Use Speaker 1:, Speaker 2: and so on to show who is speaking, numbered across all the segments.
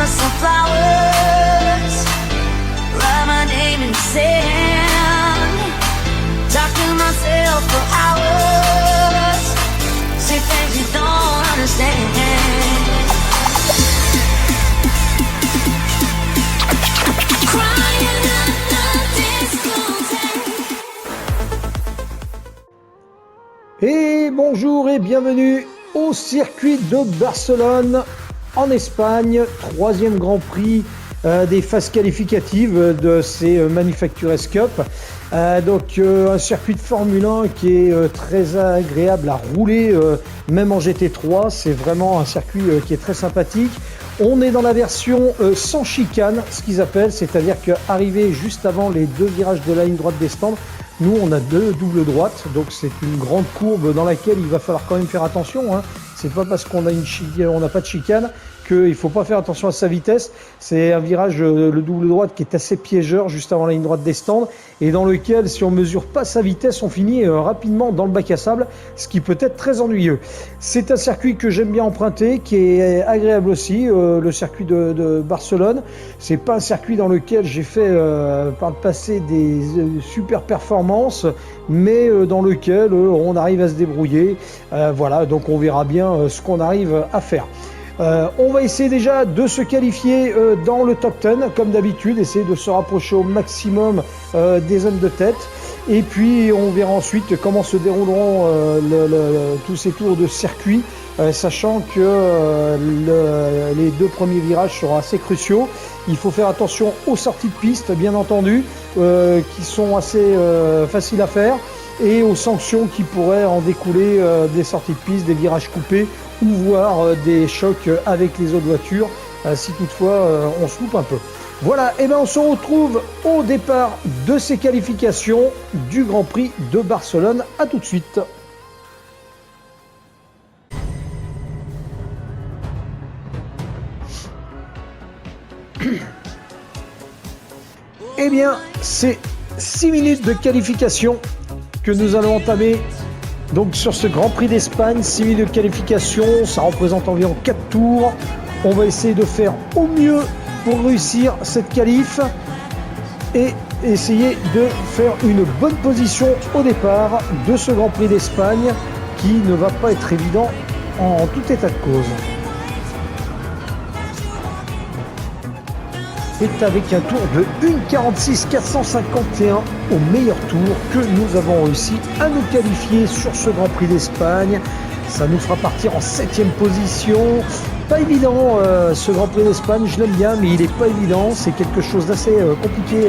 Speaker 1: some flowers, write my name in sand, talk to myself for hours, say things you don't understand. Crying at the discotheque.
Speaker 2: Et bonjour et bienvenue au circuit de Barcelone en Espagne, troisième Grand Prix des phases qualificatives de ces Manufacturers Cup. Donc un circuit de Formule 1 qui est très agréable à rouler, même en GT3, c'est vraiment un circuit qui est très sympathique. On est dans la version sans chicane, ce qu'ils appellent, c'est-à-dire qu'arrivé juste avant les deux virages de la ligne droite des stands, nous on a deux doubles droites, donc c'est une grande courbe dans laquelle il va falloir quand même faire attention, hein. C'est pas parce qu'on a on n'a pas de chicane qu'il faut pas faire attention à sa vitesse. C'est un virage, le double droite, qui est assez piégeur juste avant la ligne droite des stands et dans lequel, si on mesure pas sa vitesse, on finit rapidement dans le bac à sable, ce qui peut être très ennuyeux. C'est un circuit que j'aime bien emprunter, qui est agréable aussi, le circuit de Barcelone. C'est pas un circuit dans lequel j'ai fait par le passé des super performances, mais dans lequel on arrive à se débrouiller. Voilà, donc on verra bien ce qu'on arrive à faire. On va essayer déjà de se qualifier dans le top 10 comme d'habitude, essayer de se rapprocher au maximum des zones de tête, et puis on verra ensuite comment se dérouleront tous ces tours de circuit, sachant que les deux premiers virages seront assez cruciaux. Il faut faire attention aux sorties de piste, bien entendu, qui sont assez faciles à faire, et aux sanctions qui pourraient en découler, des sorties de piste, des virages coupés, ou voire des chocs avec les autres voitures, si toutefois on se loupe un peu. Voilà, et bien on se retrouve au départ de ces qualifications du Grand Prix de Barcelone. À tout de suite. Eh bien, c'est 6 minutes de qualification que nous allons entamer donc sur ce Grand Prix d'Espagne. 6 minutes de qualification, ça représente environ 4 tours. On va essayer de faire au mieux pour réussir cette qualif et essayer de faire une bonne position au départ de ce Grand Prix d'Espagne qui ne va pas être évident en tout état de cause. C'est avec un tour de 1,46,451 au meilleur tour que nous avons réussi à nous qualifier sur ce Grand Prix d'Espagne. Ça nous fera partir en 7e position. Pas évident ce Grand Prix d'Espagne, je l'aime bien, mais il n'est pas évident. C'est quelque chose d'assez compliqué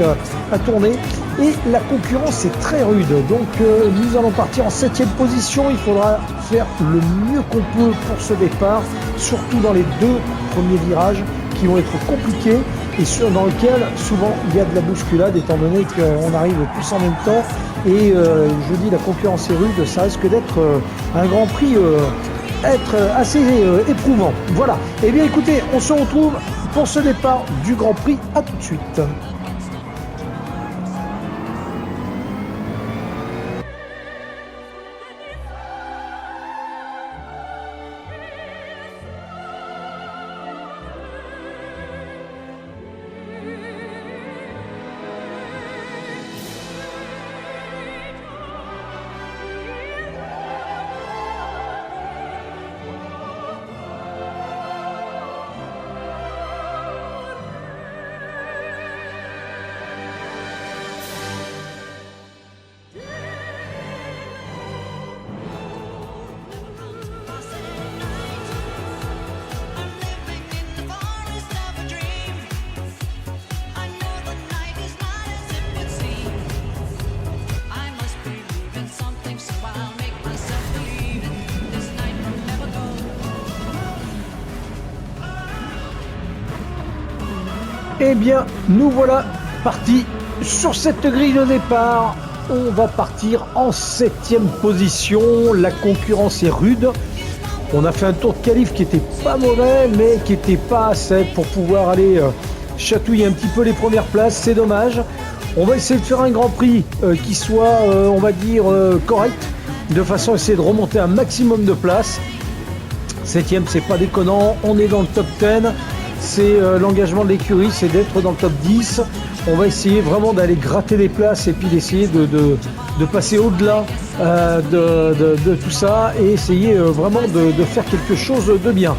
Speaker 2: à tourner. Et la concurrence est très rude. Donc nous allons partir en 7e position. Il faudra faire le mieux qu'on peut pour ce départ, surtout dans les deux premiers virages qui vont être compliqués et dans lequel souvent il y a de la bousculade étant donné qu'on arrive tous en même temps et je dis la concurrence est rude, ça risque d'être un Grand Prix être assez éprouvant. Voilà, et bien écoutez, on se retrouve pour ce départ du Grand Prix, à tout de suite. Eh bien, nous voilà partis sur cette grille de départ. On va partir en 7e position. La concurrence est rude. On a fait un tour de qualif qui était pas mauvais, mais qui était pas assez pour pouvoir aller chatouiller un petit peu les premières places. C'est dommage. On va essayer de faire un Grand Prix qui soit, on va dire, correct, de façon à essayer de remonter un maximum de places. 7e, c'est pas déconnant. On est dans le top 10. c'est l'engagement de l'écurie, c'est d'être dans le top 10. On va essayer vraiment d'aller gratter des places et puis d'essayer de passer au-delà de tout ça et essayer vraiment de faire quelque chose de bien.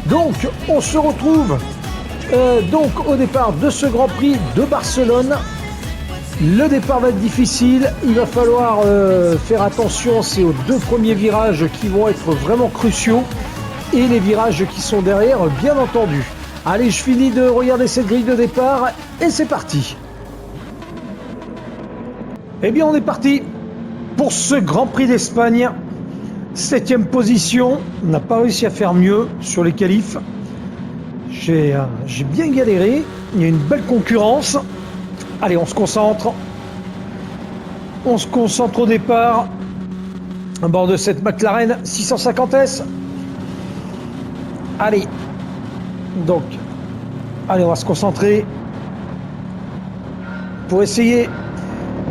Speaker 2: Donc on se retrouve donc au départ de ce Grand Prix de Barcelone. Le départ va être difficile, il va falloir faire attention, c'est aux deux premiers virages qui vont être vraiment cruciaux et les virages qui sont derrière, bien entendu. Allez, je finis de regarder cette grille de départ et c'est parti. Eh bien, on est parti pour ce Grand Prix d'Espagne. 7e position, on n'a pas réussi à faire mieux sur les qualifs. J'ai bien galéré, il y a une belle concurrence. Allez, on se concentre. On se concentre au départ. À bord de cette McLaren 650S. Allez. Donc, allez, on va se concentrer. Pour essayer,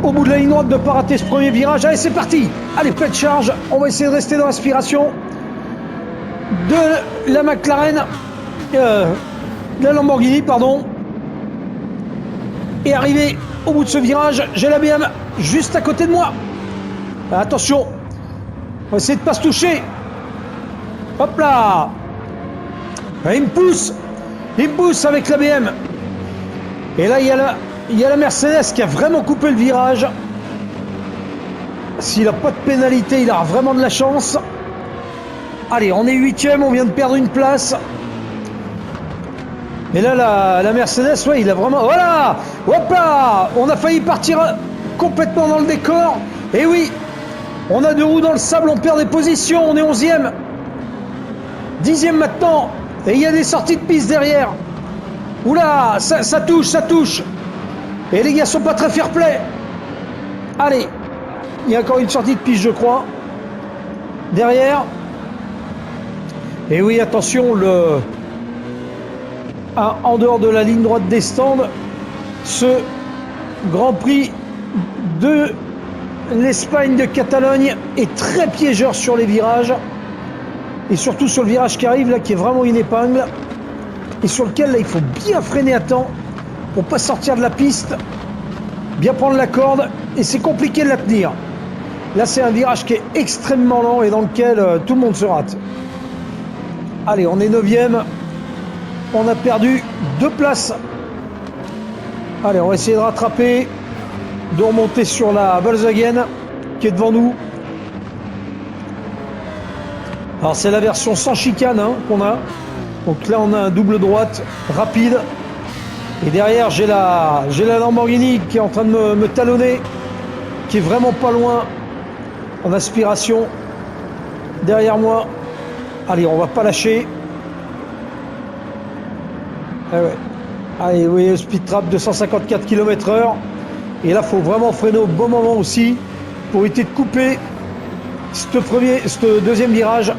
Speaker 2: au bout de la ligne droite, de ne pas rater ce premier virage. Allez, c'est parti. Allez, pleine charge. On va essayer de rester dans l'aspiration de la McLaren. De la Lamborghini, pardon. Et arrivé au bout de ce virage, j'ai la BM juste à côté de moi. Attention, on va essayer de ne pas se toucher. Hop là. Il me pousse avec la BM. Et là, il y a la Mercedes qui a vraiment coupé le virage. S'il n'a pas de pénalité, il a vraiment de la chance. Allez, on est 8e, on vient de perdre une place. Et là, la Mercedes, ouais, il a vraiment... Voilà. Hop là. On a failli partir complètement dans le décor. Et oui, on a deux roues dans le sable, on perd des positions, on est 11e. 10e maintenant. Et il y a des sorties de piste derrière. Oula, ça touche. Et les gars sont pas très fair-play. Allez, il y a encore une sortie de piste, je crois. Derrière. Et oui, attention, en dehors de la ligne droite des stands, ce Grand Prix de l'Espagne de Catalogne est très piégeur sur les virages et surtout sur le virage qui arrive là, qui est vraiment une épingle et sur lequel là il faut bien freiner à temps pour pas sortir de la piste, bien prendre la corde et c'est compliqué de la tenir. Là c'est un virage qui est extrêmement lent et dans lequel tout le monde se rate. Allez, on est 9e. On a perdu 2 places. Allez, on va essayer de rattraper, de remonter sur la Volkswagen qui est devant nous. Alors c'est la version sans chicane qu'on a. Donc là on a un double droite rapide. Et derrière j'ai la Lamborghini qui est en train de me talonner, qui est vraiment pas loin en aspiration. Derrière moi. Allez, on va pas lâcher. Ah ouais. Allez, vous voyez le speed trap de 154 km/h. Et là, il faut vraiment freiner au bon moment aussi pour éviter de couper ce deuxième virage.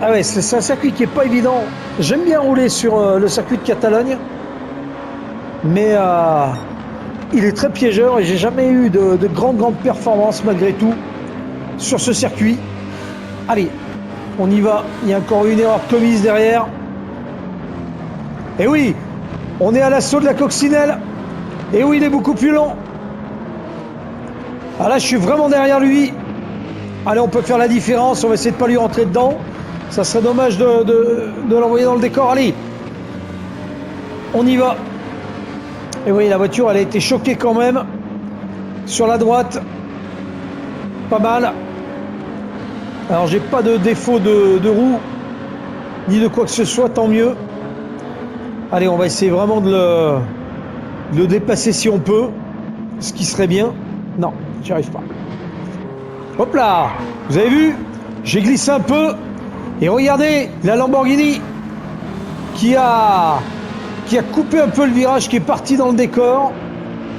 Speaker 2: Ah ouais, c'est un circuit qui est pas évident. J'aime bien rouler sur le circuit de Catalogne, mais il est très piégeur et j'ai jamais eu de grandes performances malgré tout sur ce circuit. Allez, on y va. Il y a encore une erreur commise derrière. Et oui, on est à l'assaut de la coccinelle. Et oui, il est beaucoup plus lent. Ah là, je suis vraiment derrière lui. Allez, on peut faire la différence. On va essayer de ne pas lui rentrer dedans. Ça serait dommage de l'envoyer dans le décor. Allez, on y va. Et oui, la voiture, elle a été choquée quand même. Sur la droite. Pas mal. Alors, j'ai pas de défaut de roue. Ni de quoi que ce soit, tant mieux. Allez, on va essayer vraiment de le dépasser si on peut. Ce qui serait bien. Non, j'y arrive pas. Hop là! Vous avez vu? J'ai glissé un peu. Et regardez, la Lamborghini qui a coupé un peu le virage, qui est parti dans le décor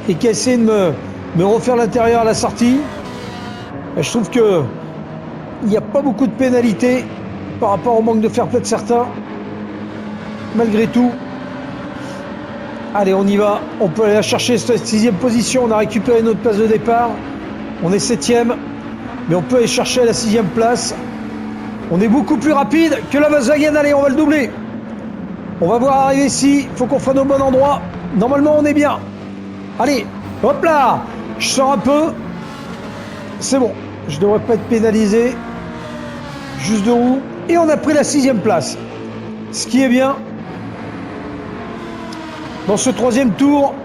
Speaker 2: et qui a essayé de me refaire l'intérieur à la sortie. Et je trouve que il n'y a pas beaucoup de pénalités par rapport au manque de fair play de certains. Malgré tout. Allez, on y va. On peut aller la chercher, cette 6e position. On a récupéré notre place de départ. On est 7e. Mais on peut aller chercher la 6e place. On est beaucoup plus rapide que la Volkswagen. Allez, on va le doubler. On va voir arriver ici. Faut qu'on freine au bon endroit. Normalement, on est bien. Allez, hop là. Je sors un peu. C'est bon. Je devrais pas être pénalisé. Juste de roue. Et on a pris la 6e place. Ce qui est bien. Dans ce 3e tour.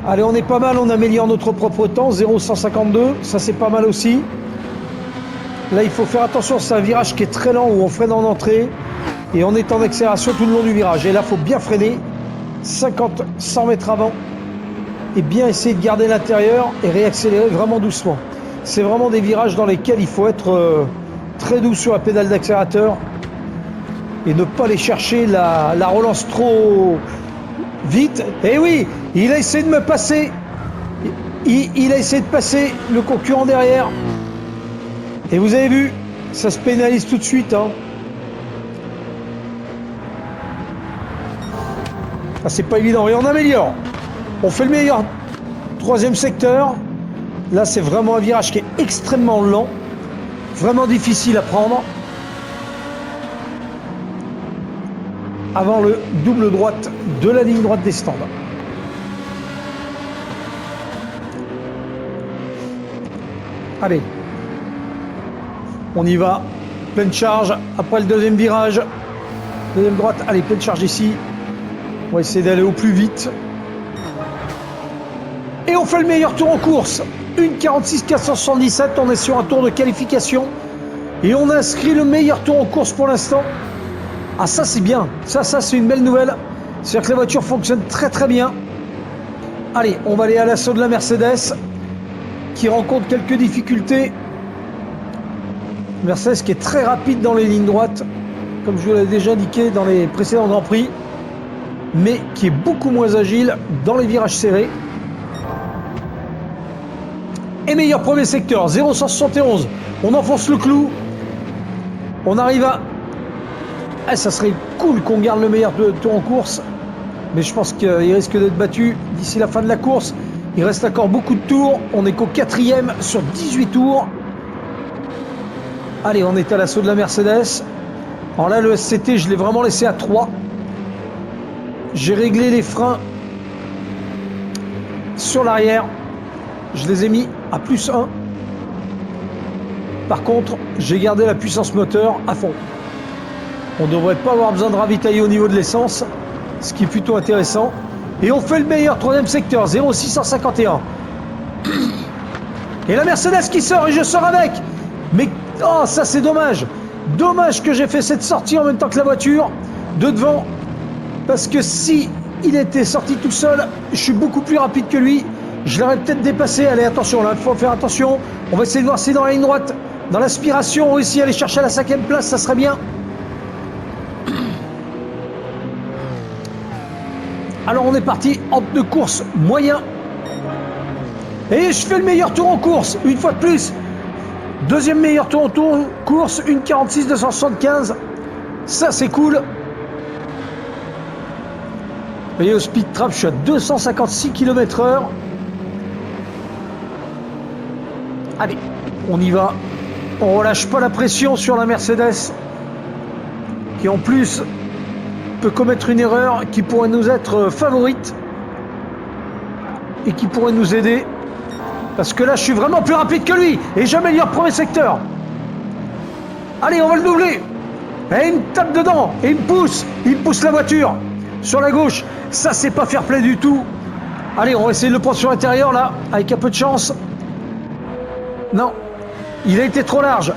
Speaker 2: Allez, on est pas mal. On améliore notre propre temps. 0,152. Ça, c'est pas mal aussi. Là, il faut faire attention. C'est un virage qui est très lent où on freine en entrée. Et on est en accélération tout le long du virage. Et là, il faut bien freiner. 50, 100 mètres avant. Et bien essayer de garder l'intérieur et réaccélérer vraiment doucement. C'est vraiment des virages dans lesquels il faut être très doux sur la pédale d'accélérateur et ne pas aller chercher la relance trop vite. Et oui, il a essayé de me passer. Il a essayé de passer le concurrent derrière. Et vous avez vu, ça se pénalise tout de suite. Hein. Ah, c'est pas évident. Et on améliore. On fait le meilleur 3e secteur. Là, c'est vraiment un virage qui est extrêmement lent. Vraiment difficile à prendre. Avant le double droite de la ligne droite des stands. Allez. On y va. Pleine charge. Après le 2e virage. 2e droite. Allez, pleine charge ici. On va essayer d'aller au plus vite. Et on fait le meilleur tour en course. 1,46 477. On est sur un tour de qualification. Et on inscrit le meilleur tour en course pour l'instant. Ah, ça c'est bien. Ça c'est une belle nouvelle. C'est-à-dire que la voiture fonctionne très très bien. Allez, on va aller à l'assaut de la Mercedes qui rencontre quelques difficultés. Mercedes qui est très rapide dans les lignes droites, comme je vous l'ai déjà indiqué dans les précédents Grands Prix, mais qui est beaucoup moins agile dans les virages serrés. Et meilleur premier secteur, 0,171. On enfonce le clou. On arrive à... Ah, ça serait cool qu'on garde le meilleur tour en course, mais je pense qu'il risque d'être battu d'ici la fin de la course. Il reste encore beaucoup de tours. On est qu'au 4e sur 18 tours. Allez, on est à l'assaut de la Mercedes. Alors là, le SCT, je l'ai vraiment laissé à 3. J'ai réglé les freins sur l'arrière. Je les ai mis à +1. Par contre, j'ai gardé la puissance moteur à fond. On ne devrait pas avoir besoin de ravitailler au niveau de l'essence, ce qui est plutôt intéressant. Et on fait le meilleur 3e secteur, 0,651. Et la Mercedes qui sort, et je sors avec. Mais oh, ça c'est dommage. Dommage que j'ai fait cette sortie en même temps que la voiture de devant. Parce que si il était sorti tout seul, je suis beaucoup plus rapide que lui. Je l'aurais peut-être dépassé. Allez, attention, là, il faut faire attention. On va essayer de voir si dans la ligne droite, dans l'aspiration, on réussit à aller chercher la 5e place, ça serait bien. Alors on est parti en pneu course moyen. Et je fais le meilleur tour en course, une fois de plus. 2e meilleur tour en course, 1,46 275. Ça c'est cool. Vous voyez, au speed trap, je suis à 256 km/h. Allez, on y va. On relâche pas la pression sur la Mercedes, qui en plus peut commettre une erreur qui pourrait nous être favorite et qui pourrait nous aider. Parce que là, je suis vraiment plus rapide que lui. Et j'améliore premier secteur. Allez, on va le doubler. Et il me tape dedans. Et il me pousse. Il me pousse la voiture sur la gauche. Ça, c'est pas fair play du tout. Allez, on va essayer de le prendre sur l'intérieur, là, avec un peu de chance. Non. Il a été trop large.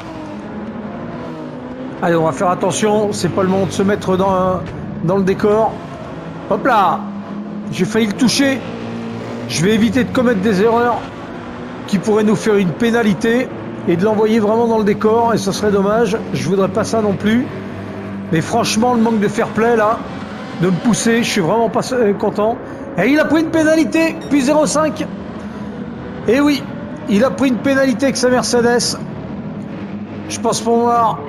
Speaker 2: Allez, on va faire attention. C'est pas le moment de se mettre dans le décor. Hop là. J'ai failli le toucher. Je vais éviter de commettre des erreurs qui pourraient nous faire une pénalité et de l'envoyer vraiment dans le décor, et ce serait dommage. Je voudrais pas ça non plus. Mais franchement, le manque de fair play là, de me pousser, je suis vraiment pas content. Et il a pris une pénalité, puis 0,5. Et oui, il a pris une pénalité avec sa Mercedes. Je pense pour moi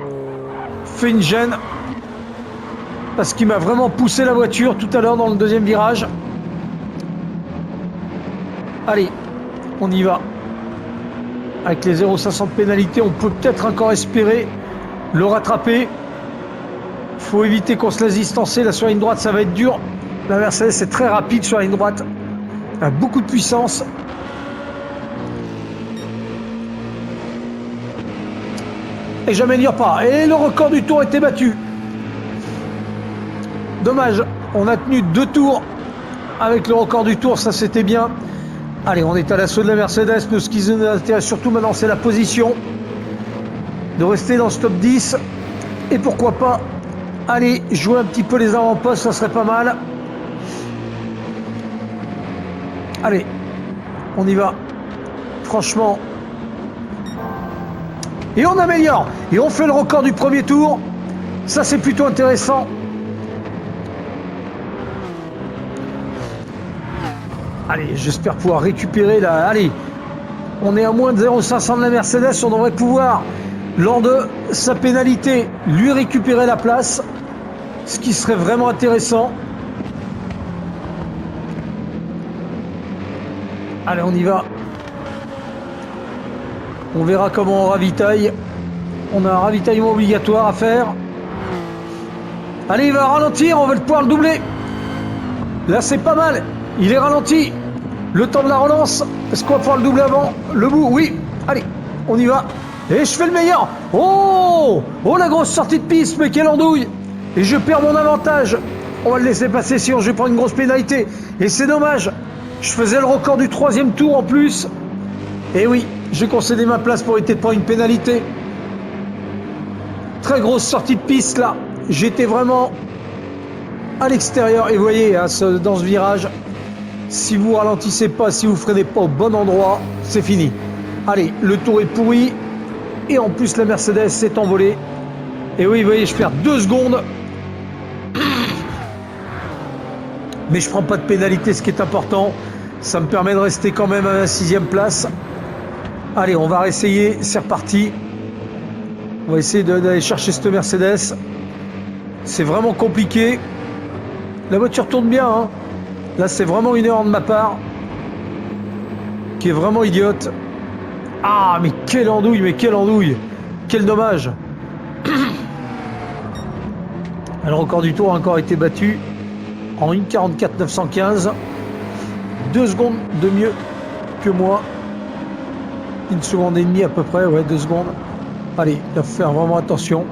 Speaker 2: fait une gêne parce qu'il m'a vraiment poussé la voiture tout à l'heure dans le 2e virage. Allez, on y va. Avec les 0,500 de pénalité, on peut peut-être encore espérer le rattraper. Faut éviter qu'on se laisse distancer. Là, sur la ligne droite, ça va être dur. La Mercedes est très rapide sur la ligne droite. Elle a beaucoup de puissance. Et j'améliore pas. Et le record du tour a été battu. Dommage. On a tenu 2 tours avec le record du tour. Ça, c'était bien. Allez, on est à l'assaut de la Mercedes. Nous, ce qui nous intéresse surtout maintenant, c'est la position. De rester dans ce top 10. Et pourquoi pas aller jouer un petit peu les avant-postes, ça serait pas mal. Allez, on y va. Franchement. Et on améliore. Et on fait le record du premier tour. Ça, c'est plutôt intéressant. Allez, j'espère pouvoir récupérer la... Allez, on est à moins de 0,500 de la Mercedes. On devrait pouvoir, lors de sa pénalité, lui récupérer la place. Ce qui serait vraiment intéressant. Allez, on y va. On verra comment on ravitaille. On a un ravitaillement obligatoire à faire. Allez, il va ralentir. On va pouvoir le doubler. Là, c'est pas mal. Il est ralenti. Le temps de la relance. Est-ce qu'on va pouvoir le doubler avant le bout? Oui. Allez, on y va. Et je fais le meilleur. Oh, oh, la grosse sortie de piste. Mais quelle andouille. Et je perds mon avantage. On va le laisser passer, sinon je vais prendre une grosse pénalité. Et c'est dommage. Je faisais le record du 3e tour en plus. Et oui, j'ai concédé ma place pour éviter de prendre une pénalité. Très grosse sortie de piste là. J'étais vraiment à l'extérieur. Et vous voyez, hein, dans ce virage, si vous ralentissez pas, si vous freinez pas au bon endroit, c'est fini. Allez, le tour est pourri. Et en plus, la Mercedes s'est envolée. Et oui, vous voyez, je perds 2 secondes. Mais je prends pas de pénalité, ce qui est important. Ça me permet de rester quand même à la 6e place. Allez, on va réessayer. C'est reparti. On va essayer d'aller chercher cette Mercedes. C'est vraiment compliqué. La voiture tourne bien, hein. Là, c'est vraiment une erreur de ma part. Qui est vraiment idiote. Ah, mais quelle andouille, mais quelle andouille. Quel dommage. Le record du tour a encore été battu en 1,44 915. 2 secondes de mieux que moi. 1 seconde et demie à peu près, ouais, 2 secondes. Allez, il va faire vraiment attention.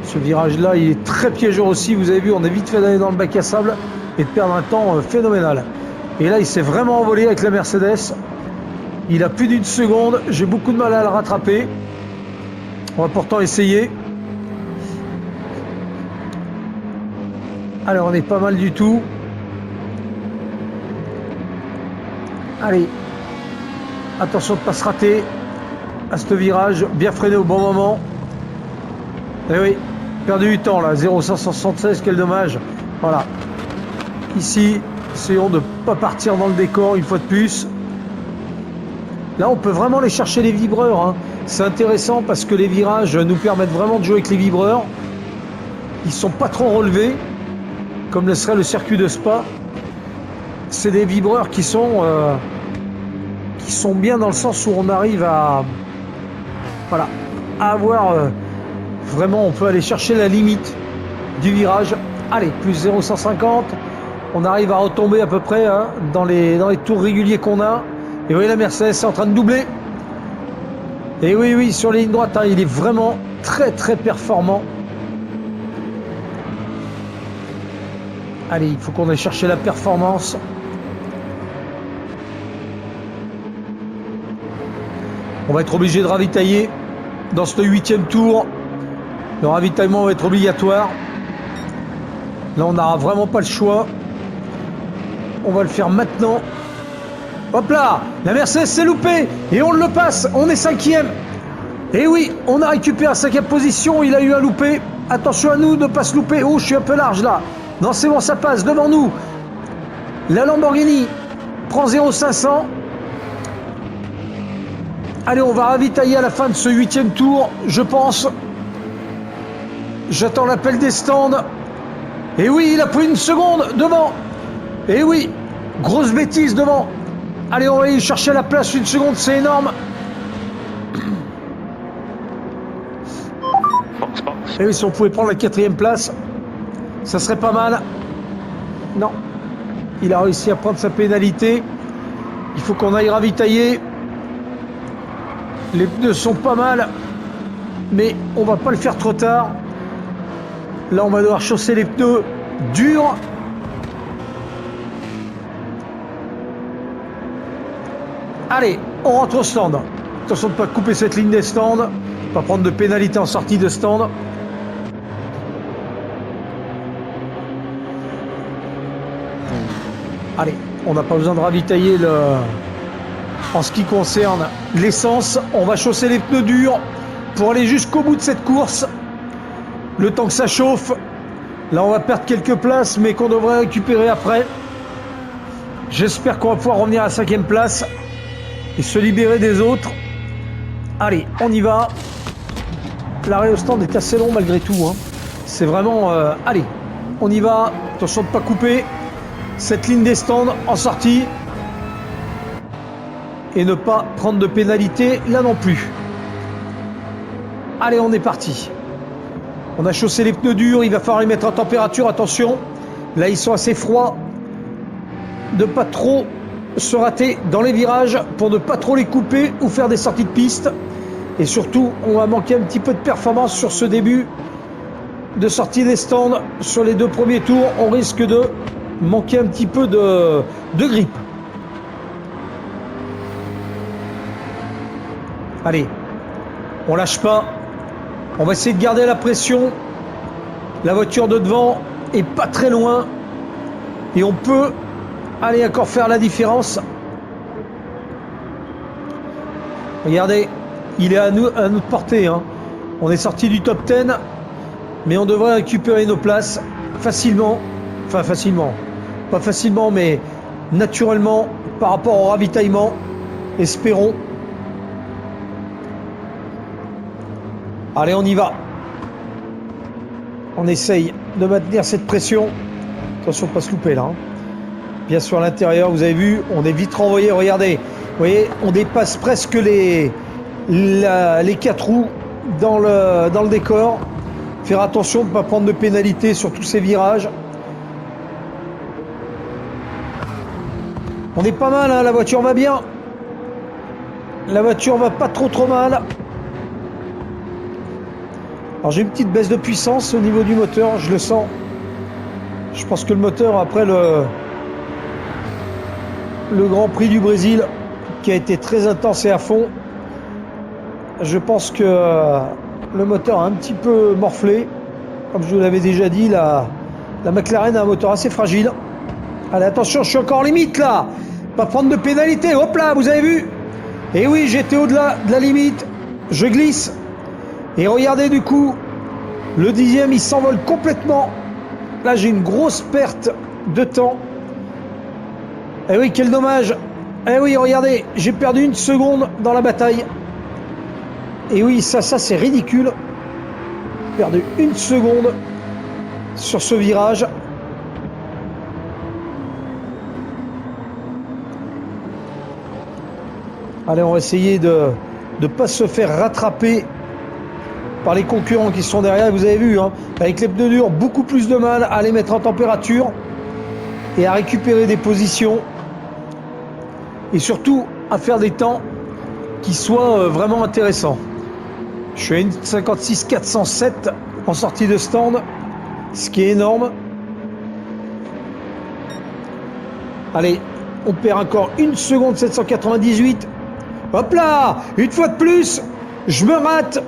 Speaker 2: Ce virage-là, il est très piégeur aussi. Vous avez vu, on a vite fait d'aller dans le bac à sable et de perdre un temps phénoménal. Et là, il s'est vraiment envolé avec la Mercedes. Il a plus d'1 seconde. J'ai beaucoup de mal à le rattraper. On va pourtant essayer. Alors, on est pas mal du tout. Allez. Attention de ne pas se rater à ce virage. Bien freiné au bon moment. Eh oui, perdu du temps là. 0,576, quel dommage. Voilà. Ici, essayons de ne pas partir dans le décor une fois de plus. Là, on peut vraiment aller chercher les vibreurs, hein. C'est intéressant parce que les virages nous permettent vraiment de jouer avec les vibreurs. Ils sont pas trop relevés, comme le serait le circuit de Spa. C'est des vibreurs qui sont bien dans le sens où on arrive à, voilà, à avoir vraiment, on peut aller chercher la limite du virage. Allez, plus 0,150. On arrive à retomber à peu près, hein, dans les tours réguliers qu'on a. Et vous voyez, la Mercedes est en train de doubler. Et oui, oui, sur les lignes droites, hein, il est vraiment très très performant. Allez, il faut qu'on aille chercher la performance. On va être obligé de ravitailler dans ce 8e tour. Le ravitaillement va être obligatoire. Là, on n'aura vraiment pas le choix. On va le faire maintenant. Hop là, la Mercedes s'est loupée et on le passe, on est 5e. Et oui, on a récupéré la 5e position, il a eu un loupé. Attention à nous de ne pas se louper. Oh, je suis un peu large là. Non, c'est bon, ça passe devant nous. La Lamborghini prend 0,500. Allez, on va ravitailler à la fin de ce 8e tour, je pense. J'attends l'appel des stands. Et oui, il a pris 1 seconde devant. Et oui, grosse bêtise devant. Allez, on va aller chercher la place 1 seconde, c'est énorme. Et oui, si on pouvait prendre la 4e place, ça serait pas mal. Non, il a réussi à prendre sa pénalité. Il faut qu'on aille ravitailler. Les pneus sont pas mal, mais on va pas le faire trop tard. Là, on va devoir chausser les pneus durs. Allez, on rentre au stand. Attention de ne pas couper cette ligne des stands. Pas prendre de pénalité en sortie de stand. Allez, on n'a pas besoin de ravitailler en ce qui concerne l'essence. On va chausser les pneus durs pour aller jusqu'au bout de cette course. Le temps que ça chauffe. Là, on va perdre quelques places, mais qu'on devrait récupérer après. J'espère qu'on va pouvoir revenir à la 5e place et se libérer des autres. Allez, on y va. L'arrêt au stand est assez long malgré tout, hein. C'est vraiment... allez, on y va. Attention de ne pas couper cette ligne des stands en sortie. Et ne pas prendre de pénalité là non plus. Allez, on est parti. On a chaussé les pneus durs. Il va falloir les mettre en température. Attention. Là, ils sont assez froids. De pas trop se rater dans les virages pour ne pas trop les couper ou faire des sorties de piste. Et surtout, on va manquer un petit peu de performance sur ce début de sortie des stands. Sur les 2 premiers tours, on risque de manquer un petit peu de grippe. Allez, on lâche pas. On va essayer de garder la pression. La voiture de devant est pas très loin. Et on peut aller encore faire la différence. Regardez, il est à nous de portée, hein. On est sorti du top 10, mais on devrait récupérer nos places facilement. Enfin facilement. Pas facilement, mais naturellement par rapport au ravitaillement. Espérons. Allez, on y va. On essaye de maintenir cette pression. Attention de ne pas se louper là, hein. Bien sûr, à l'intérieur, vous avez vu, on est vite renvoyé. Regardez, vous voyez, on dépasse presque les 4 roues dans le décor. Faire attention de ne pas prendre de pénalité sur tous ces virages. On est pas mal, hein, la voiture va bien. La voiture va pas trop mal. Alors j'ai une petite baisse de puissance au niveau du moteur, je le sens. Je pense que le moteur, après le Grand Prix du Brésil, qui a été très intense et à fond, je pense que le moteur a un petit peu morflé. Comme je vous l'avais déjà dit, la McLaren a un moteur assez fragile. Allez, attention, je suis encore en limite là. Pas prendre de pénalité. Hop là, vous avez vu? Et oui, j'étais au-delà de la limite. Je glisse. Et regardez du coup, le 10e, il s'envole complètement. Là, j'ai une grosse perte de temps. Eh oui, quel dommage. Eh oui, regardez, j'ai perdu 1 seconde dans la bataille. Et oui, ça c'est ridicule. J'ai perdu 1 seconde sur ce virage. Allez, on va essayer de ne pas se faire rattraper par les concurrents qui sont derrière. Vous avez vu, hein, avec les pneus durs, beaucoup plus de mal à les mettre en température et à récupérer des positions. Et surtout, à faire des temps qui soient vraiment intéressants. Je suis à 1,56 407 en sortie de stand, ce qui est énorme. Allez, on perd encore 1 seconde 798. Hop là, une fois de plus, je me rate.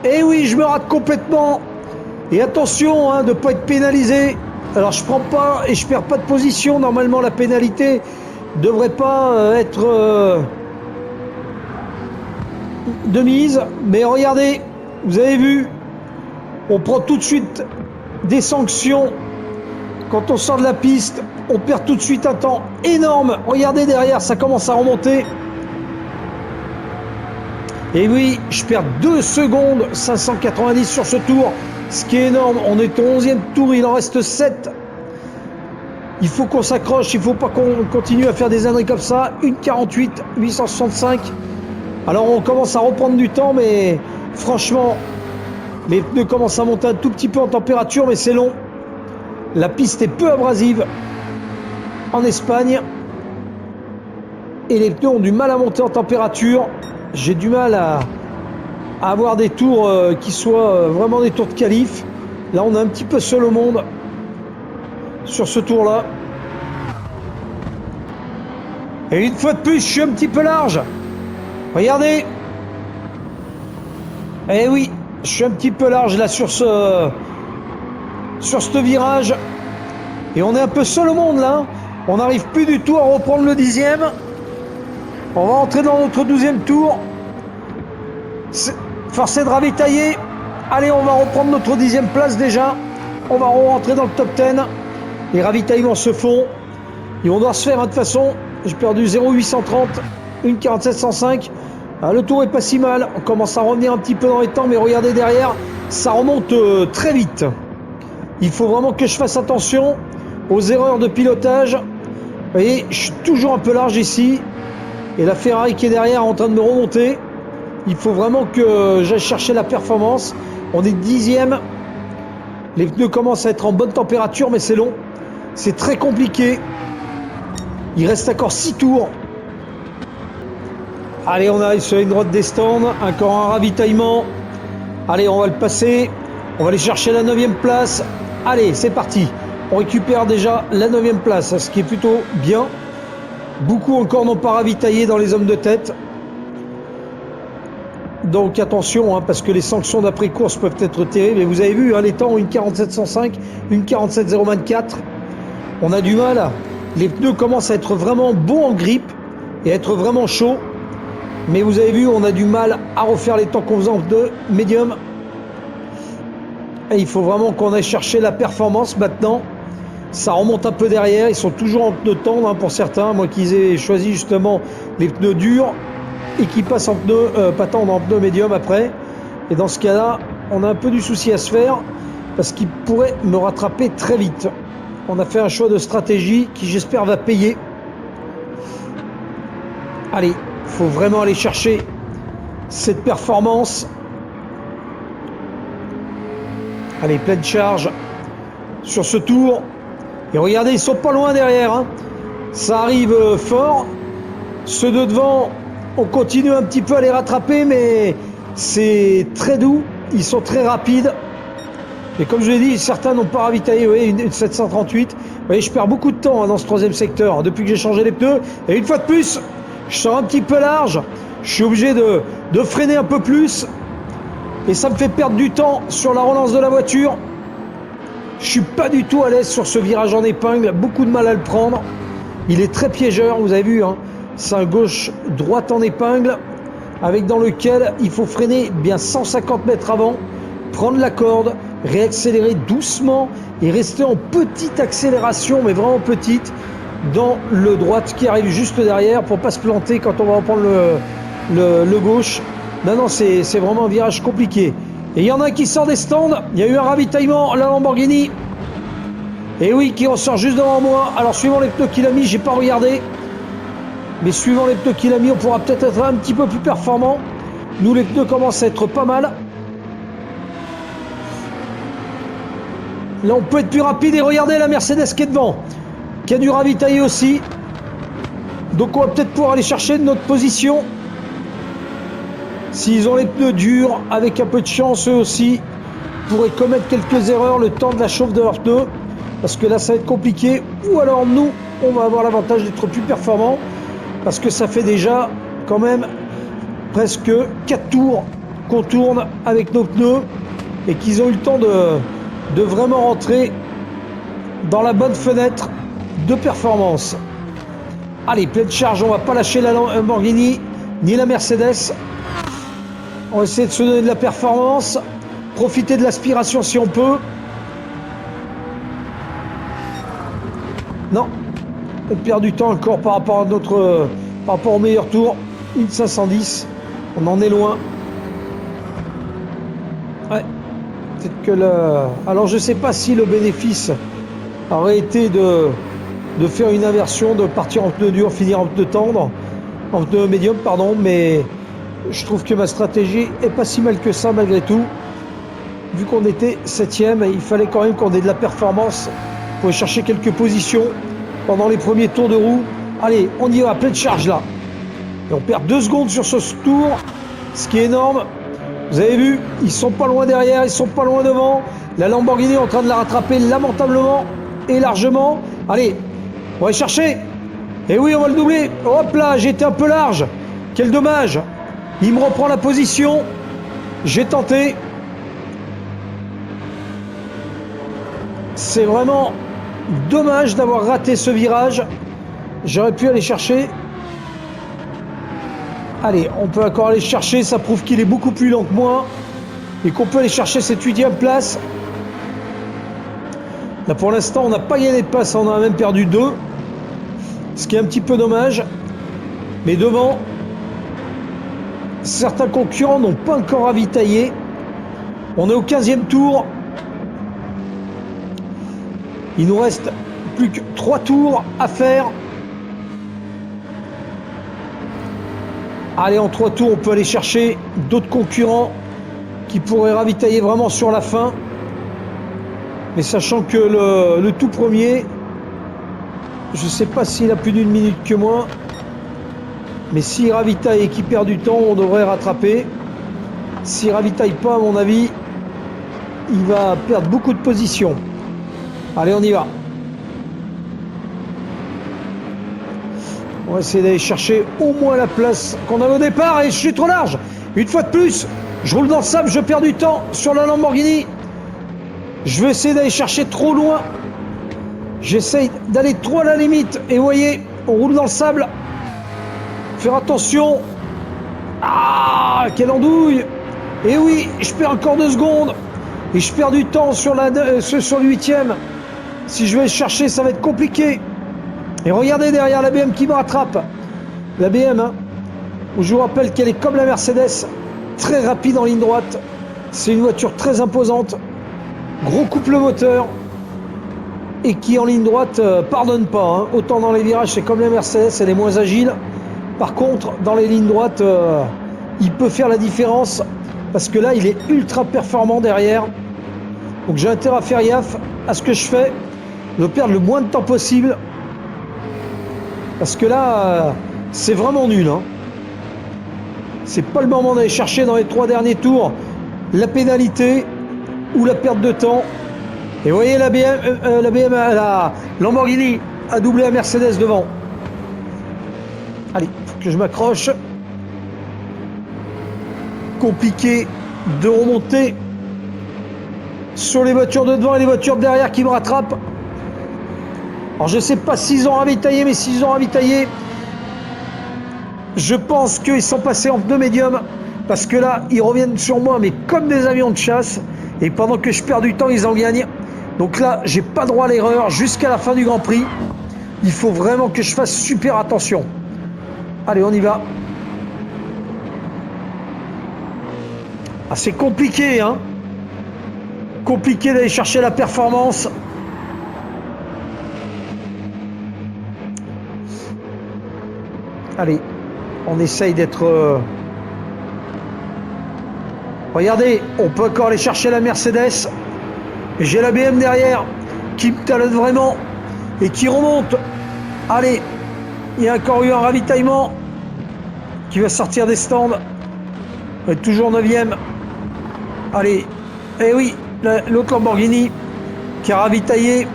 Speaker 2: Et oui, je me rate complètement. Et attention, hein, de ne pas être pénalisé. Alors je prends pas et je perds pas de position. Normalement, la pénalité devrait pas être de mise. Mais regardez, vous avez vu, on prend tout de suite des sanctions. Quand on sort de la piste, on perd tout de suite un temps énorme. Regardez derrière, ça commence à remonter. Et oui, je perds 2 secondes 590 sur ce tour, ce qui est énorme. On est au 11e tour, il en reste 7. Il faut qu'on s'accroche, il ne faut pas qu'on continue à faire des âneries comme ça. 1,48, 865. Alors on commence à reprendre du temps, mais franchement, Les pneus commencent à monter un tout petit peu en température, mais c'est long. La piste est peu abrasive en Espagne. Et les pneus ont du mal à monter en température. J'ai du mal à avoir des tours qui soient vraiment des tours de qualif. Là, on est un petit peu seul au monde sur ce tour-là. Et une fois de plus, je suis un petit peu large. Regardez. Eh oui, je suis un petit peu large là sur ce virage. Et on est un peu seul au monde là. On n'arrive plus du tout à reprendre le 10e. On va entrer dans notre 12e tour. Forcé de ravitailler. Allez, on va reprendre notre 10e place déjà. On va rentrer dans le top 10. Les ravitaillements se font. Et on doit se faire de toute façon. J'ai perdu 0,830. 1,4705. Le tour est pas si mal. On commence à revenir un petit peu dans les temps. Mais regardez derrière. Ça remonte très vite. Il faut vraiment que je fasse attention aux erreurs de pilotage. Vous voyez, je suis toujours un peu large ici. Et la Ferrari qui est derrière est en train de me remonter. Il faut vraiment que j'aille chercher la performance. On est 10e. Les pneus commencent à être en bonne température, mais c'est long. C'est très compliqué. Il reste encore 6 tours. Allez, on arrive sur une droite des stands. Encore un ravitaillement. Allez, on va le passer. On va aller chercher la 9e place. Allez, c'est parti. On récupère déjà la 9e place, ce qui est plutôt bien. Beaucoup encore n'ont pas ravitaillé dans les hommes de tête. Donc attention, hein, parce que les sanctions d'après-course peuvent être terribles. Et vous avez vu, hein, les temps, une 47.105, une 47.024. On a du mal. Les pneus commencent à être vraiment bons en grippe et à être vraiment chauds. Mais vous avez vu, on a du mal à refaire les temps qu'on faisait en pneus médium. Et il faut vraiment qu'on aille chercher la performance maintenant. Ça remonte un peu derrière. Ils sont toujours en pneus tendres, hein, pour certains. Moi qui ai choisi justement les pneus durs et qui passent en pneus pas tendres, en pneus médium après. Et dans ce cas-là, on a un peu du souci à se faire parce qu'ils pourraient me rattraper très vite. On a fait un choix de stratégie qui, j'espère, va payer. Allez, il faut vraiment aller chercher cette performance. Allez, pleine charge sur ce tour. Et regardez, ils sont pas loin derrière, hein. Ça arrive fort. Ceux de devant, on continue un petit peu à les rattraper, mais c'est très doux. Ils sont très rapides. Et comme je l'ai dit, certains n'ont pas ravitaillé. Vous voyez, une 738. Vous voyez, je perds beaucoup de temps, hein, dans ce 3e secteur, hein, depuis que j'ai changé les pneus. Et une fois de plus, je sors un petit peu large. Je suis obligé de freiner un peu plus. Et ça me fait perdre du temps sur la relance de la voiture. Je suis pas du tout à l'aise sur ce virage en épingle. Beaucoup de mal à le prendre. Il est très piégeur, vous avez vu, hein. C'est un gauche-droite en épingle, avec dans lequel il faut freiner bien 150 mètres avant, prendre la corde, réaccélérer doucement et rester en petite accélération, mais vraiment petite, dans le droite qui arrive juste derrière pour pas se planter quand on va reprendre le gauche. Non, c'est vraiment un virage compliqué. Et il y en a un qui sort des stands. Il y a eu un ravitaillement, la Lamborghini. Et oui, qui en sort juste devant moi. Alors, suivant les pneus qu'il a mis, j'ai pas regardé. Mais suivant les pneus qu'il a mis, on pourra peut-être être un petit peu plus performant. Nous, les pneus commencent à être pas mal. Là, on peut être plus rapide. Et regardez la Mercedes qui est devant, qui a dû ravitailler aussi. Donc, on va peut-être pouvoir aller chercher notre position. S'ils ont les pneus durs, avec un peu de chance, eux aussi pourraient commettre quelques erreurs le temps de la chauffe de leurs pneus. Parce que là, ça va être compliqué. Ou alors, nous, on va avoir l'avantage d'être plus performants. Parce que ça fait déjà, quand même, presque 4 tours qu'on tourne avec nos pneus. Et qu'ils ont eu le temps de vraiment rentrer dans la bonne fenêtre de performance. Allez, pleine charge, on va pas lâcher la Lamborghini, ni la Mercedes. On va essayer de se donner de la performance, profiter de l'aspiration si on peut. Non, on perd du temps encore par rapport au meilleur tour. Une 510, on en est loin. Ouais, peut-être que alors je sais pas si le bénéfice aurait été de faire une inversion, de partir en pneu dur, finir en pneu tendre, en pneu médium, pardon, mais je trouve que ma stratégie est pas si mal que ça malgré tout. vu qu'on était 7e, il fallait quand même qu'on ait de la performance pour aller chercher quelques positions pendant les premiers tours de roue. Allez, on y va, pleine charge là. Et on perd 2 secondes sur ce tour, ce qui est énorme. Vous avez vu, ils sont pas loin derrière, ils sont pas loin devant. La Lamborghini est en train de la rattraper lamentablement et largement. Allez, on va chercher. Et oui, on va le doubler. Hop là, j'ai été un peu large. Quel dommage. Il me reprend la position. J'ai tenté. C'est vraiment dommage d'avoir raté ce virage. J'aurais pu aller chercher. Allez, on peut encore aller chercher. Ça prouve qu'il est beaucoup plus lent que moi. Et qu'on peut aller chercher cette 8e place. Là, pour l'instant, on n'a pas gagné de place. On en a même perdu 2. Ce qui est un petit peu dommage. Mais devant, certains concurrents n'ont pas encore ravitaillé. On est au 15e tour. Il nous reste plus que 3 tours à faire. Allez, en 3 tours, on peut aller chercher d'autres concurrents qui pourraient ravitailler vraiment sur la fin. Mais sachant que le tout premier, je ne sais pas s'il a plus d'1 minute que moi. Mais s'il ravitaille et qu'il perd du temps, on devrait rattraper. S'il ravitaille pas, à mon avis, il va perdre beaucoup de positions. Allez, on y va. On va essayer d'aller chercher au moins la place qu'on avait au départ. Et je suis trop large. Une fois de plus, je roule dans le sable, je perds du temps sur la Lamborghini. Je vais essayer d'aller chercher trop loin. J'essaye d'aller trop à la limite. Et vous voyez, on roule dans le sable. Faire attention. Ah, quelle andouille. Et oui, je perds encore 2 secondes. Et je perds du temps sur le 8e. Si je vais le chercher, ça va être compliqué. Et regardez derrière la BM qui me rattrape. La BM, hein, où je vous rappelle qu'elle est comme la Mercedes, très rapide en ligne droite. C'est une voiture très imposante. Gros couple moteur. Et qui en ligne droite pardonne pas. Hein. Autant dans les virages, c'est comme la Mercedes, elle est moins agile. Par contre, dans les lignes droites, il peut faire la différence. Parce que là, il est ultra performant derrière. Donc j'ai intérêt à faire gaffe à ce que je fais. De perdre le moins de temps possible. Parce que là, c'est vraiment nul. Hein. C'est pas le moment d'aller chercher dans les 3 derniers tours la pénalité ou la perte de temps. Et vous voyez la la Lamborghini a doublé la Mercedes devant. Allez, faut que je m'accroche. Compliqué de remonter sur les voitures de devant et les voitures de derrière qui me rattrapent. Alors je ne sais pas s'ils ont ravitaillé, mais s'ils ont ravitaillé, je pense qu'ils sont passés en pneus médium, parce que là, ils reviennent sur moi, mais comme des avions de chasse, et pendant que je perds du temps, ils en gagnent. Donc là, j'ai pas droit à l'erreur jusqu'à la fin du Grand Prix. Il faut vraiment que je fasse super attention. Allez, on y va. Ah, c'est compliqué, hein. Compliqué d'aller chercher la performance. Allez, on essaye d'être... Regardez, on peut encore aller chercher la Mercedes. J'ai la BM derrière qui me talonne vraiment et qui remonte. Allez, il y a encore eu un ravitaillement qui va sortir des stands. On est toujours 9e. Allez, et oui, l'autre Lamborghini qui a ravitaillé.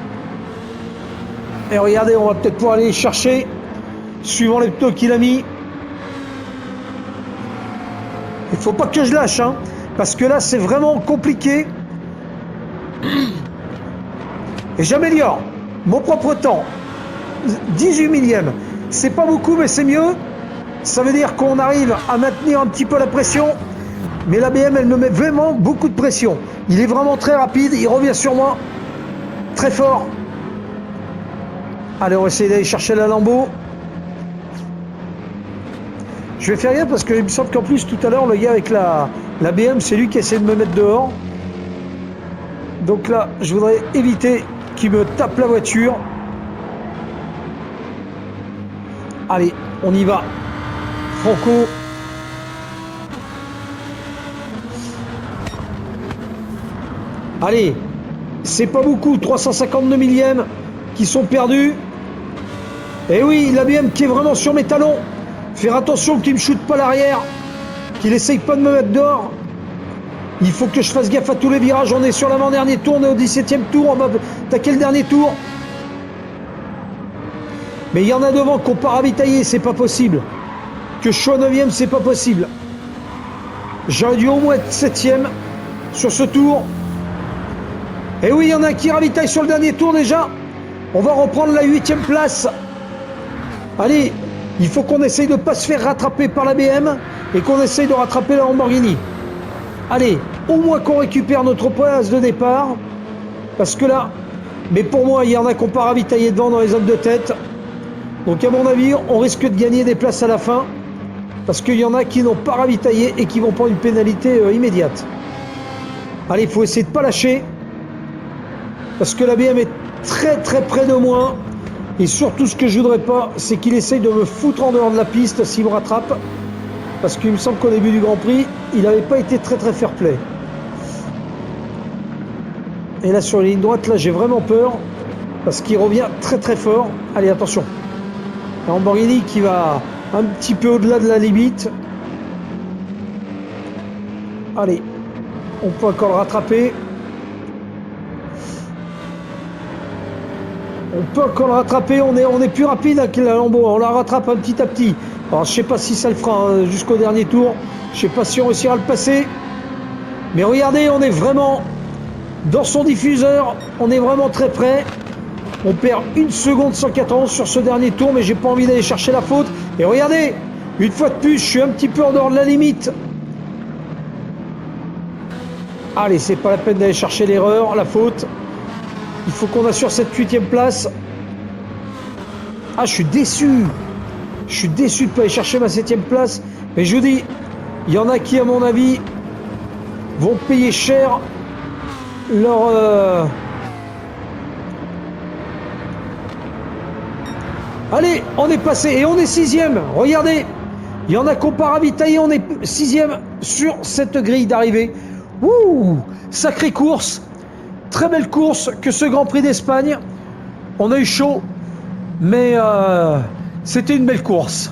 Speaker 2: Et regardez, on va peut-être pouvoir aller chercher suivant les pneus qu'il a mis. Il ne faut pas que je lâche, hein, parce que là, c'est vraiment compliqué. Et j'améliore mon propre temps. 18 millième. C'est pas beaucoup, mais c'est mieux. Ça veut dire qu'on arrive à maintenir un petit peu la pression. Mais la BM, elle me met vraiment beaucoup de pression. Il est vraiment très rapide. Il revient sur moi très fort. Allez, on va essayer d'aller chercher la Lambo. Je vais faire rien parce qu'il me semble qu'en plus, tout à l'heure, le gars avec la BM, c'est lui qui essaie de me mettre dehors. Donc là, je voudrais éviter qu'il me tape la voiture. Allez, on y va. Franco. Allez, c'est pas beaucoup, 352 millièmes qui sont perdus. Et oui, l'ABM qui est vraiment sur mes talons. Faire attention qu'il ne me shoote pas l'arrière, qu'il essaye pas de me mettre dehors. Il faut que je fasse gaffe à tous les virages. On est sur l'avant-dernier tour, on est au 17e tour, on va attaquer le dernier tour. Mais il y en a devant qu'on pas ravitaillé, c'est pas possible. Que je sois 9e, c'est pas possible. J'aurais dû au moins être 7e sur ce tour. Et oui, il y en a un qui ravitaille sur le dernier tour déjà. On va reprendre la 8e place. Allez, il faut qu'on essaye de ne pas se faire rattraper par la BM et qu'on essaye de rattraper la Lamborghini. Allez, au moins qu'on récupère notre place de départ. Parce que là, mais pour moi, il y en a qui n'ont pas ravitaillé devant dans les zones de tête. Donc à mon avis, on risque de gagner des places à la fin. Parce qu'il y en a qui n'ont pas ravitaillé et qui vont prendre une pénalité immédiate. Allez, il faut essayer de ne pas lâcher. Parce que la BM est très très près de moi. Et surtout, ce que je voudrais pas, c'est qu'il essaye de me foutre en dehors de la piste s'il me rattrape. Parce qu'il me semble qu'au début du Grand Prix, il n'avait pas été très très fair play. Et là, sur la ligne droite, là, j'ai vraiment peur. Parce qu'il revient très très fort. Allez, attention. La Lamborghini qui va un petit peu au-delà de la limite. Allez, on peut encore le rattraper. On peut encore le rattraper, on est plus rapide avec la Lambo, on la rattrape un petit à petit. Alors je sais pas si ça le fera hein, jusqu'au dernier tour, je sais pas si on réussira à le passer. Mais regardez, on est vraiment dans son diffuseur, on est vraiment très près. On perd 1 seconde 114 sur ce dernier tour, mais j'ai pas envie d'aller chercher la faute. Et regardez, une fois de plus, je suis un petit peu en dehors de la limite. Allez, c'est pas la peine d'aller chercher l'erreur, la faute. Il faut qu'on assure cette 8e place. Ah, je suis déçu. Je suis déçu de ne pas aller chercher ma 7e place. Mais je vous dis, il y en a qui, à mon avis, vont payer cher leur... Allez, on est passé et on est 6e. Regardez, il y en a qui n'ont pas ravitaillé. On est 6e sur cette grille d'arrivée. Ouh, sacrée course. Très belle course que ce Grand Prix d'Espagne. On a eu chaud, mais c'était une belle course.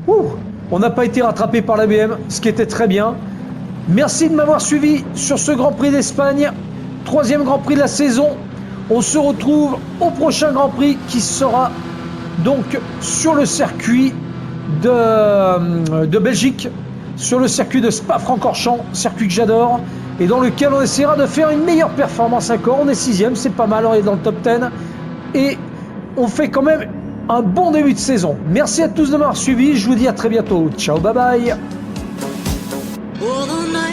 Speaker 2: Ouh, on n'a pas été rattrapé par la BM, ce qui était très bien. Merci de m'avoir suivi sur ce Grand Prix d'Espagne, 3e Grand Prix de la saison. On se retrouve au prochain Grand Prix qui sera donc sur le circuit de Belgique, sur le circuit de Spa-Francorchamps, circuit que j'adore, et dans lequel on essaiera de faire une meilleure performance encore. On est 6e, c'est pas mal, on est dans le top 10, et on fait quand même un bon début de saison. Merci à tous de m'avoir suivi, je vous dis à très bientôt. Ciao, bye bye.
Speaker 1: All the night